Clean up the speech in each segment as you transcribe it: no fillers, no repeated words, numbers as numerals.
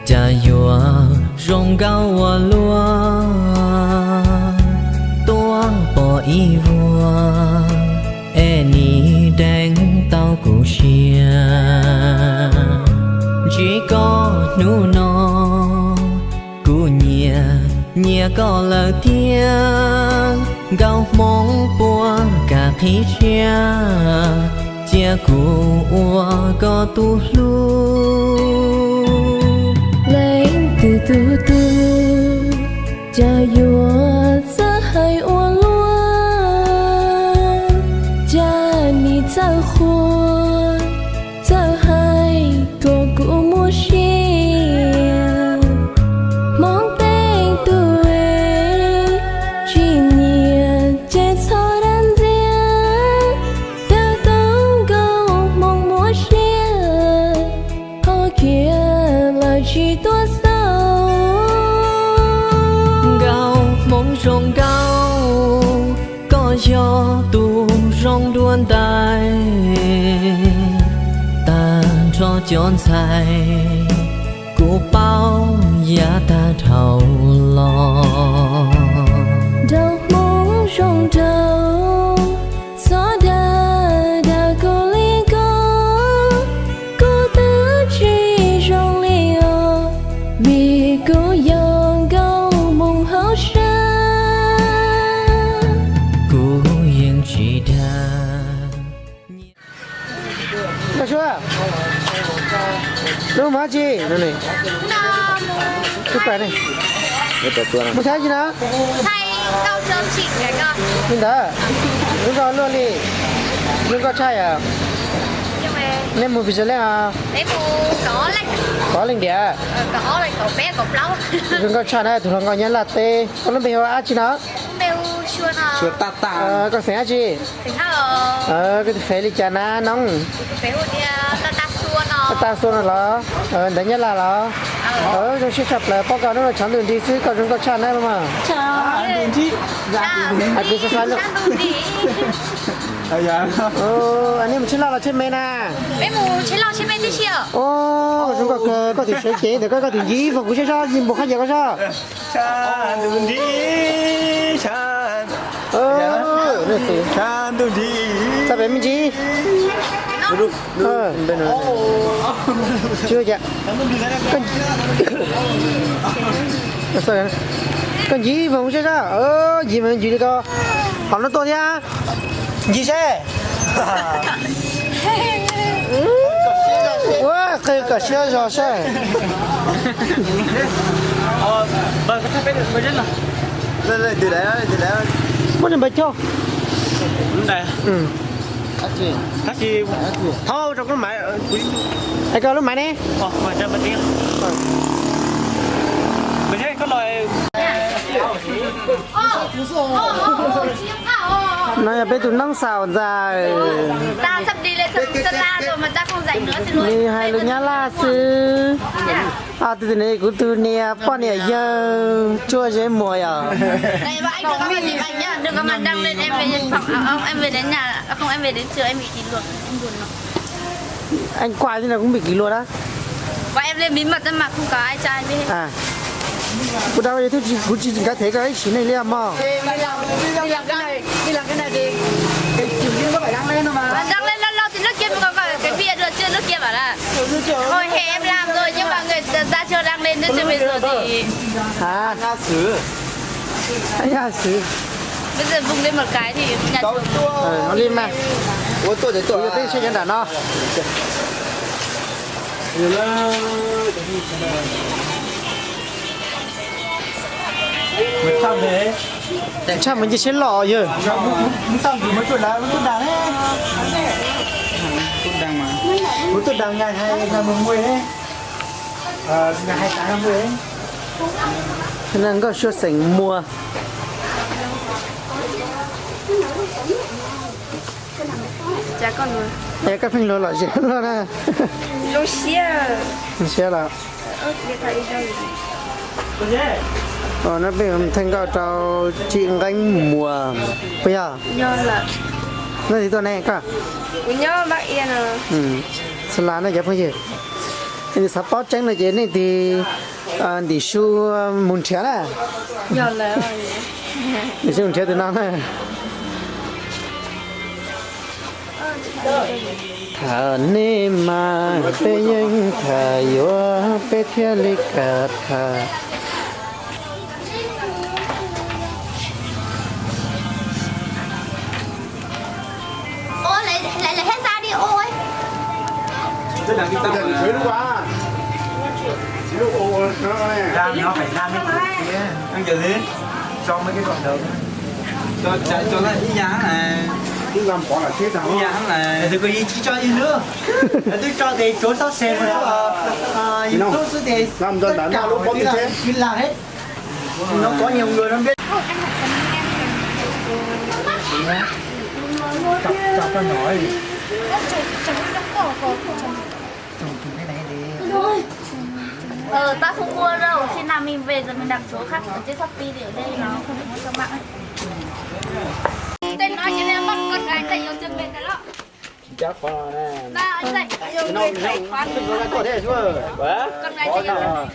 家有荣高我落，多bỏ ý vua e ni đánh tao cụ xia chỉ có nu no cụ nhẹ nhẹ có lời tiếng gạo mong bùa cả khí chia chia cụ có tu lu lên từ từ từ cha yua za hai ô lúa cha ni cha khô cha hai có cụ mua xe mong tên tuổi chỉ nhẹ che cho đan riêng taต้องcầu mong mua xe họ kia là chỉ tua sao gạo mong rong gạo có gió tu rong đuôn tai ta cho chọn sai cụ bao giá ta thầu lo đâu mong rong đâu gió đã có lý có tư chỉ rong liều vì cô yêu gạo mong hao xa cụ yên chỉ đa Được chưa? Đâu mà chị? Đây này. Cái bài này. Một thay gì nào? thay đau chân chị cái cơ Mình đã. Đừng có luôn đi. Đừng có chai à? nhưng mà Nên một video lên à? để mua có lạnh Có lên đĩa. có lạnh có bé có lâu Đừng có chai này, tụi nó gọi nhắn latte. Có lên bây giờ ăn chị nào? đều chưa nào Có phé ăn chị? thì hả Cái phé đi chả na nóng. phải hụt đi ta xua nó Ta xuống rồi đó. Đánh nhớ là đó. Trong chiếc chập là bao cao nó là chẳng đường đi xứ. Còn đừng có chai này mà. đường đi Đi xa xa luôn. đường đi Anh em chỉ là trên mê nè. bé mù chế lo chế bên đi chưa Ồ, chúng có thể sấy chế để có thể gì và cũng sẽ cho nhìn một hai giờ có sao? Chan đừng đi chan Nó xí. chan đừng đi Sao bé mình gì? Bên này. Chưa dạ. Sao vậy? Con gì mà cũng sẽ ra? Gì mà gì đi co? Còn nó to nha. Gì xe? Wow, cái cả xe rồi xe. vâng cái bên bên rất là đây từ đấy Muốn làm bài cho? đúng đây các chị thôi trong cái máy Ai coi lúc máy nè. mà cho bên tiếng bên đây có loại Nói là bé tụi nắng xào ra. ta sắp đi lên sân la rồi mà ta không rảnh nữa xin lỗi Ni hai lu nyala sư. Từ này cũng từ nè, bao nè giờ chua dễ mùi à. này mà anh đừng có mà dìm anh nhá đừng có mà đăng lên em về phòng ông em về đến nhà không em về đến trường em bị kỷ luật em buồn lắm Anh qua thế nào cũng bị kỷ luật á. và em lên bí mật nhưng mà không có ai cho anh biết hết À. Cô đâu vậy thì cũng chỉ cái thế cái chỉ này liam mà. đi làm cái này thì cái chủ nhân có phải đăng lên không mà đăng lên lâu thì nước kia có cái bia được chưa nước kia bảo là hồi hè em làm rồi nhưng mà người ta chưa đăng lên nữa chưa bây giờ thì À, nga sứ anh à xử. bây giờ vùng lên một cái thì nhà trường Nó lên mà. ủa tôi để Tôi tôi tên sẽ nhận đàn nó. mình xong thế Chắc mình chỉ sẽ lọ rồi. mình xong thì mới chuẩn là mới chuẩn đàn đấy chuẩn đàn mà mới chuẩn đàn ngày 20 đấy ngày 28 đấy Thế nên có số sảnh mua. cha con rồi Ê, các phim lọ lọ gì lọ nè. lô xia Mình sẽ là. điện thoại đây Nó bây giờ thành cao trào chị gánh mùa. Bây giờ nhớ là nó gìตัวnày cả. nhớ bác yên à Salad nó dẹp cái gì? anh sắp bó trắng này chị này thì su muốn chén à giờ là thì su muốn chén từ năm này thà nê mà bé nhân thà yo bé thiên lý cả thà Ôi lại hết ra đi ôi. Đây là cái tao Chơi lúc quá. Lúc ô nó này. đang nó phải đang cái đang chờ lên cho mấy cái đoạn đầu cho nó đi nhá này Cứ làm bỏ là chết thằng. đi nhá này thì có ý chí cho đi nữa tôi cho thì chỗ tao xem rồi những số số thì Làm dân đã nào lúc có cái chết. đi làm hết nó có nhiều người nó biết chọc cho nổi Ta không mua đâu, khi nào mình về rồi mình đặt chỗ khác ở trên Shopee thì ở đây nó không có trong mạng ấy. Tên nói cho nên bắt con gái tay vô chân bên đó đó. chắc vào nè Ta anh dạy vô nó người thầy khoan có thể chưa quá con gái tay vô chân bên.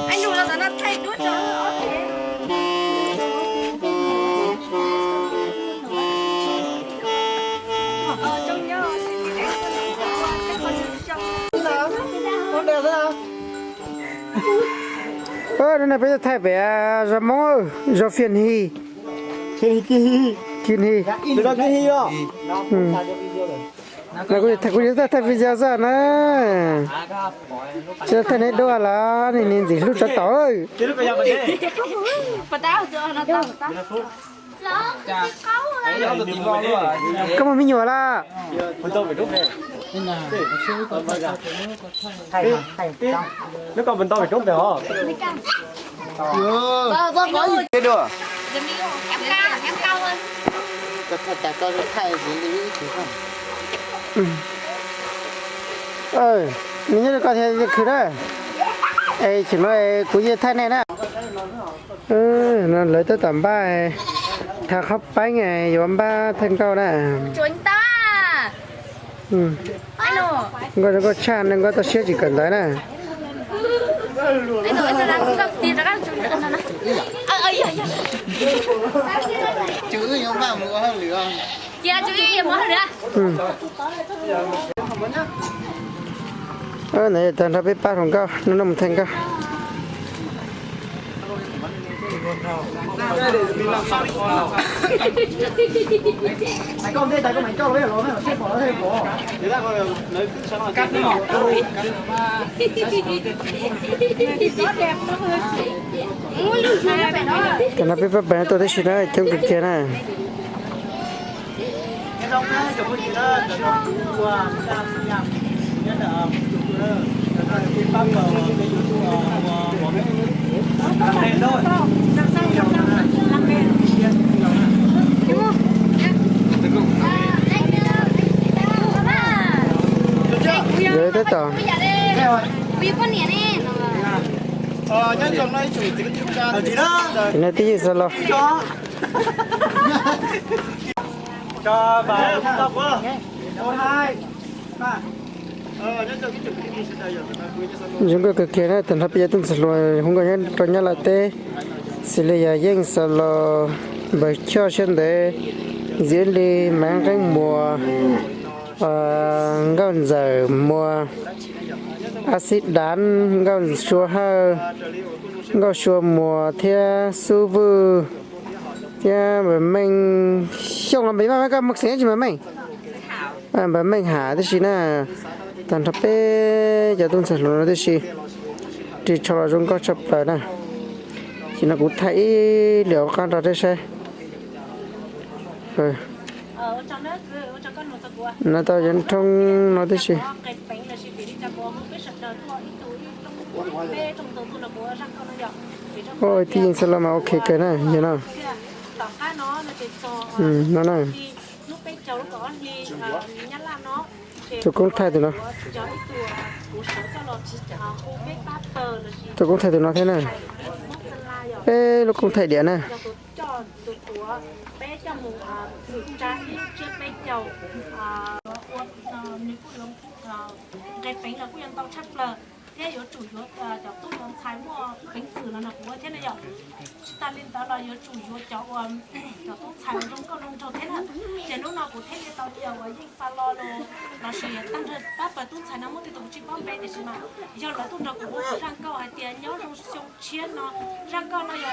Anh đủ là nó thay đuốt cho nó thế. Trông nhớ con đẹp thế nào đây này bây giờ thay bé ra mó ra phiền hi kiên hi được rồi cái hi đó là có thay cái thay video ra nè chưa thay này đâu là nên gì lúc cho tối chứ lúc bây giờ mình đi Và tao giờ nó tao tao. Nó cái cáu rồi. có mà mình nhỏ là mình tôi phải rút nè nó còn mình tôi phải rút nè hả Tao có gì Chết được. em cao hơn. mình nhớ có thể cứ đó ấy chỉ nói cũng như thay này nè nó lấy tới tầm ba thà khóc bánh ngày dọn ba thân cao nè Chúng ta. Anh ơi. có chan nên có ta sẽ chỉ cần đấy nè Anh ơi sao đang gặp tiền đang chúng ta nè. Ơi ơi. Chứ nhưng mà mua hơn nữa. Kia chú ý mua nữa. này tao đã biết ba thằng cao nó nằm thành cao mày con đây tại có mày cho lấy rồi nó xếp bỏ nó thêm bỏ để ra coi lấy cắt nó ngọt tao đã biết ba bé tôi thấy chuyện đó trong cái kia nè cái đông á chụp cái gì đó để nó qua ra nhà nhớ là cái bắp vào cái bỏ cái đèn thôi rồi tới tao Vì con nhỉ nè. Nhân trong này chủ tính chúng ta. gì đó cái này tí sao lo cho bà tập quá 1 2 3 Nhân trong cái chủ tính gì đây giờ. chúng cái kia này tao đã biết tao sẽ lo không có nhân cho nhau là thế xử lý những sao lo bởi cho chân để diễn đi mang cái mùa gần giờ mùa axit đan gần xua hơi gần xua mùa theo su vư theo bởi mình xong là mấy ba cái mực xé chỉ mà mình bởi mình hả thế gì nè tàn thập bé giờ tôi sẽ nói thế gì thì cho là chúng có chụp lại nè chỉ là cũng thấy liệu con ra đây xe rồi nó tao vẫn trong nói thế gì ôi thì sao làm ok cái này như nào nó này tôi cũng thay từ nó tôi cũng thay từ nó thế này ê nó cũng thay điện này cái bánh là cũng tao chắc là thế yếu chủ yếu cho tôi làm sai mua bánh sử là nó của thế này rồi ta lên đó là yếu chủ yếu cho tôi sai trong con nông cho thế nào để lúc nào cũng thế thì tao điều ở những salon nó sẽ tăng hơn bác và tôi sai nó muốn thì tôi chỉ có bé để xem mà do là tôi đâu cũng răng câu hay tiền nhớ trong sông chiến nó răng câu nó giờ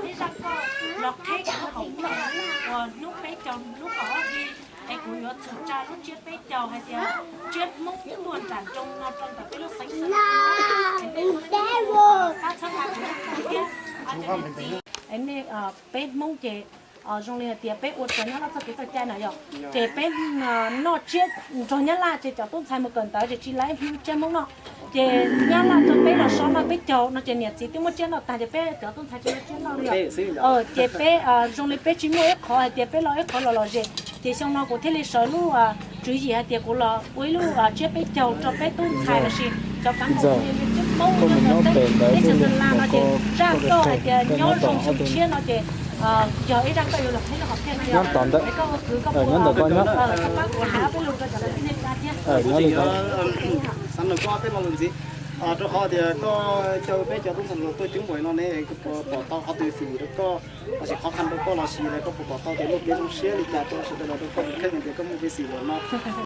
hết răng câu lọc thế cái hỏng rồi lúc bé chồng lúc đó thì ai cũng nhớ thực ra lúc chết bé chồng hay thì chết mốc luôn trả trong nó trong cả cái lúc sánh sánh các sáng tạo của anh này bé mông chè trong này thì bé uất cho nó là cái tờ chai này rồi chè bé nó chết rồi nhá là chè cho tốt xài một cần tới để chỉ lấy chè mông nó chè nhá là cho bé là số nó bé chầu nó chè nhiệt gì tiếng một chè nó tại chè bé cho tốt xài chè nó rồi chè bé trong này bé chỉ mua ít khó hay chè bé lo ít khó là gì thì xong nó có thể lấy số luôn chú gì hay tiền của lo với luôn chè bé chầu cho bé tốt xài là gì cho cán bộ chè mông nó đấy để cho dân làm nó chè ra câu hay chè nhớ trong chè nó chè giờ ấy đang coi là thấy là học thêm này nhóm toàn đấy nhóm được con nhá nhóm được con sẵn được qua tên là gì cho họ thì cho bé cho tôi sẵn tôi chứng minh nó này bỏ tao họ từ phù được có sẽ khó khăn được có là gì này có bỏ tao thì lúc bé trong xe thì cha tôi sẽ được có một cái gì có một cái gì đó nó